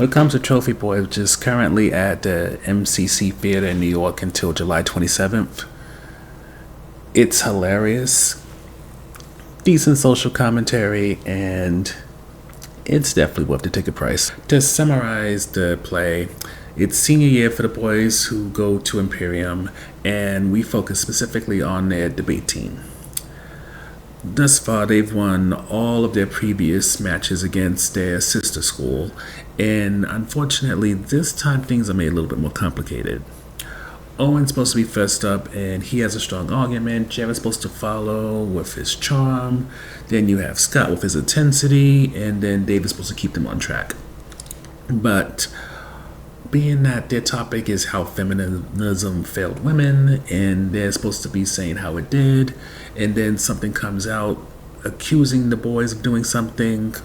When it comes to Trophy Boy, which is currently at the MCC Theater in New York until July 27th, it's hilarious, decent social commentary, and it's definitely worth the ticket price. To summarize the play, it's senior year for the boys who go to Imperium, and we focus specifically on their debate team. Thus far, they've won all of their previous matches against their sister school, and unfortunately, this time things are made a little bit more complicated. Owen's supposed to be first up, and he has a strong argument. Jared's supposed to follow with his charm. Then you have Scott with his intensity, and then David's supposed to keep them on track. But being that their topic is how feminism failed women, and they're supposed to be saying how it did, and then something comes out accusing the boys of doing something,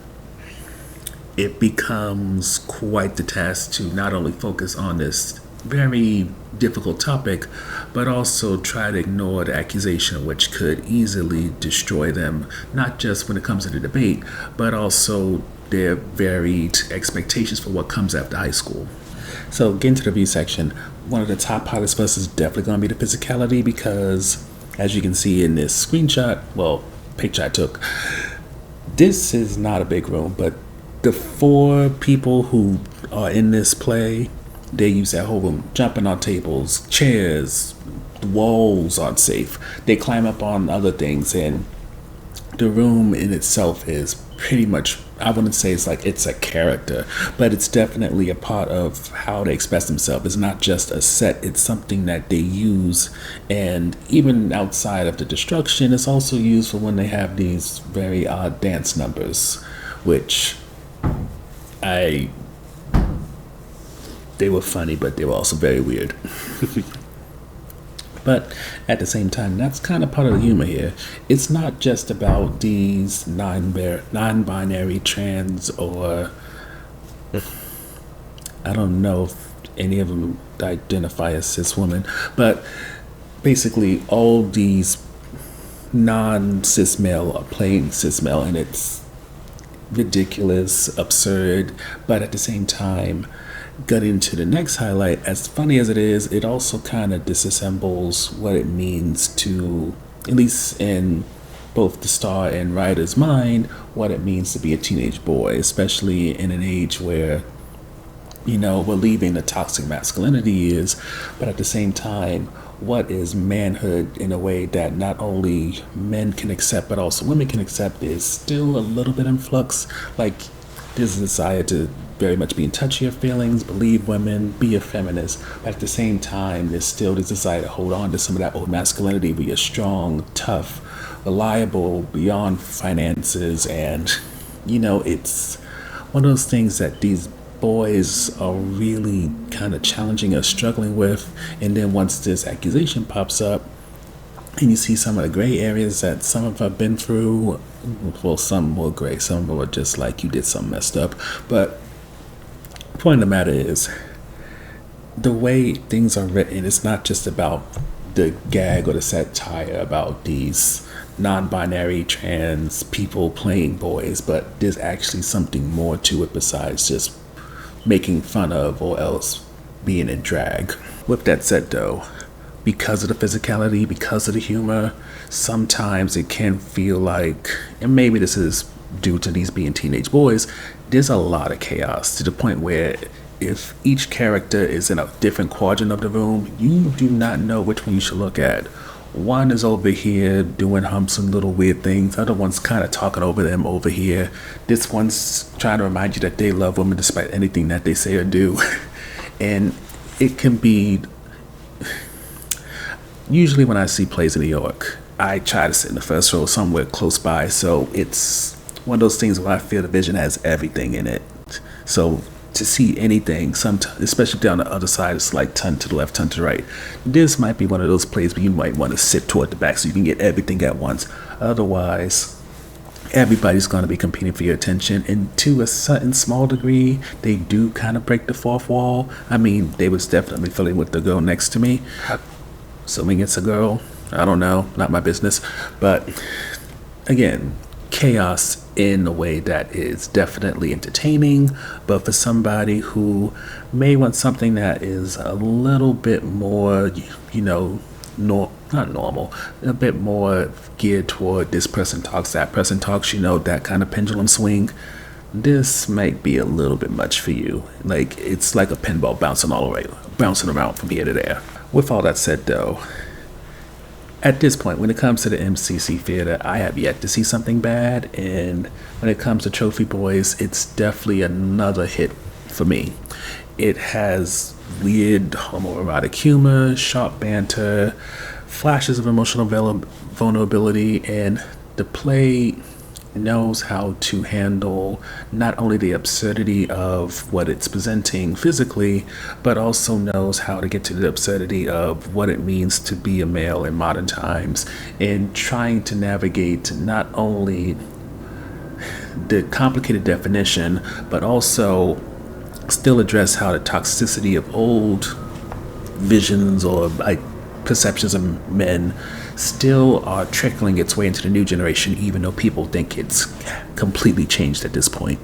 it becomes quite the task to not only focus on this very difficult topic, but also try to ignore the accusation, which could easily destroy them, not just when it comes to the debate, but also their varied expectations for what comes after high school. So getting to the review section, one of the top highlights for us is definitely going to be the physicality, because as you can see in this screenshot, picture I took, this is not a big room, but the 4 people who are in this play, they use that whole room, jumping on tables, chairs, the walls aren't safe. They climb up on other things, and the room in itself is pretty much, I wouldn't say it's a character, but it's definitely a part of how they express themselves. It's not just a set, it's something that they use, and even outside of the destruction, it's also used for when they have these very odd dance numbers, which they were funny, but they were also very weird. But at the same time, that's kind of part of the humor here. It's not just about these non-binary trans, or I don't know if any of them identify as cis women, but basically all these non-cis male are playing cis male, and it's ridiculous, absurd, but at the same time, getting into the next highlight, as funny as it is, it also kind of disassembles what it means to, at least in both the star and writer's mind, what it means to be a teenage boy, especially in an age where, we're leaving the toxic masculinity years, but at the same time, what is manhood in a way that not only men can accept, but also women can accept, is still a little bit in flux. Like, there's a desire to very much be in touch with your feelings, believe women, be a feminist, but at the same time, there's still this desire to hold on to some of that old masculinity, be a strong, tough, reliable, beyond finances, and, it's one of those things that these boys are really kind of challenging or struggling with, and then once this accusation pops up, and you see some of the gray areas that some of them have been through, well, some were gray, some were just like you did something messed up, but the point of the matter is, the way things are written, it's not just about the gag or the satire about these non-binary trans people playing boys, but there's actually something more to it besides just making fun of or else being in drag. With that said though, because of the physicality, because of the humor, sometimes it can feel like, and maybe this is due to these being teenage boys, there's a lot of chaos to the point where if each character is in a different quadrant of the room, you do not know which one you should look at. One is over here doing humps and little weird things. Other one's kind of talking over them over here. This one's trying to remind you that they love women despite anything that they say or do. And it can be, usually when I see plays in New York, I try to sit in the first row somewhere close by. So it's one of those things where I feel the vision has everything in it. So to see anything, especially down the other side, it's like ton to the left, ton to the right. This might be one of those plays where you might want to sit toward the back so you can get everything at once. Otherwise, everybody's going to be competing for your attention, and to a certain small degree, they do kind of break the fourth wall. I mean, they was definitely flirting with the girl next to me. Assuming it's a girl, I don't know, not my business. But again, chaos in a way that is definitely entertaining, but for somebody who may want something that is a little bit more, not normal, a bit more geared toward this person talks, that person talks, that kind of pendulum swing, this might be a little bit much for you. Like, it's like a pinball bouncing around from here to there. With all that said, though, at this point, when it comes to the MCC theater, I have yet to see something bad, and when it comes to Trophy Boys, it's definitely another hit for me. It has weird homoerotic humor, sharp banter, flashes of emotional vulnerability, and the play knows how to handle not only the absurdity of what it's presenting physically, but also knows how to get to the absurdity of what it means to be a male in modern times, and trying to navigate not only the complicated definition, but also still address how the toxicity of old visions or perceptions of men still are trickling its way into the new generation, even though people think it's completely changed at this point.